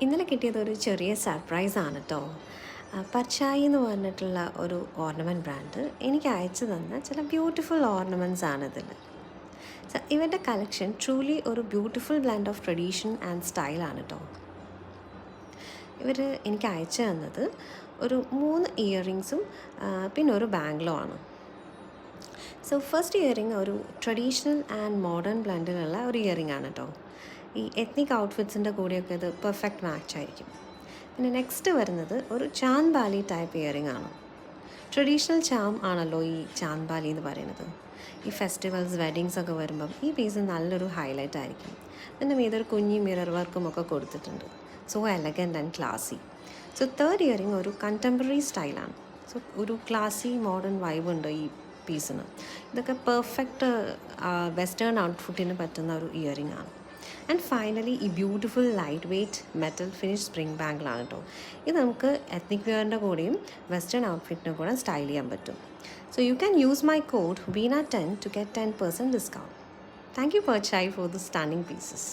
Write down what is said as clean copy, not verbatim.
ഇന്നലെ കിട്ടിയത് ഒരു ചെറിയ സർപ്രൈസാണ് കേട്ടോ. പർച്ചായി എന്ന് പറഞ്ഞിട്ടുള്ള ഒരു ഓർണമെൻറ്റ് ബ്രാൻഡ് എനിക്ക് അയച്ചു തന്ന ചില ബ്യൂട്ടിഫുൾ ഓർണമെൻറ്റ്സ് ആണ് ഇതിൽ. ഇവരുടെ കളക്ഷൻ ട്രൂലി ഒരു beautiful blend of tradition and സ്റ്റൈലാണ് കേട്ടോ. ഇവർ എനിക്ക് അയച്ചു തന്നത് ഒരു 3 ഇയറിങ്സും പിന്നെ ഒരു ബാംഗ്ലോ ആണ്. ഫസ്റ്റ് ഇയറിങ് ഒരു ട്രഡീഷണൽ ആൻഡ് മോഡേൺ ബ്ലെൻഡിലുള്ള ഒരു ഇയറിംഗ് ആണ് കേട്ടോ. ഈ എത്നിക് ഔട്ട്ഫിറ്റ്സിൻ്റെ കൂടെയൊക്കെ ഇത് പെർഫെക്റ്റ് മാച്ച് ആയിരിക്കും. പിന്നെ നെക്സ്റ്റ് വരുന്നത് ഒരു ചാന്ദ് ബാലി ടൈപ്പ് ഇയറിംഗ് ആണ്. ട്രഡീഷണൽ ചാം ആണല്ലോ ഈ ചാന്ദ് ബാലി എന്ന് പറയുന്നത്. ഈ ഫെസ്റ്റിവൽസ് വെഡിങ്സ് ഒക്കെ വരുമ്പം ഈ പീസ് നല്ലൊരു ഹൈലൈറ്റ് ആയിരിക്കും. ഇതിൻ്റെ മീതൊരു കുഞ്ഞി മിറർ വർക്കും ഒക്കെ കൊടുത്തിട്ടുണ്ട്. So elegant and ക്ലാസി. Third earring ഒരു കണ്ടംപററി സ്റ്റൈലാണ്. ഒരു ക്ലാസി മോഡേൺ വൈബ് ഉണ്ട് ഈ പീസിന്. ഇതൊക്കെ പെർഫെക്റ്റ് വെസ്റ്റേൺ ഔട്ട്ഫിറ്റിന് പറ്റുന്ന ഒരു ഇയറിംഗ് ആണ്. ആൻഡ് ഫൈനലി ഈ beautiful light weight metal finish spring ബാങ്കിളാണ് കേട്ടോ. ഇത് നമുക്ക് എത്നിക് വെയറിൻ്റെ കൂടെയും വെസ്റ്റേൺ ഔട്ട്ഫിറ്റിൻ്റെ കൂടെ സ്റ്റൈൽ ചെയ്യാൻ പറ്റും. You can use my code VEENA10 to get 10% discount. Thank you Perchai for the stunning pieces.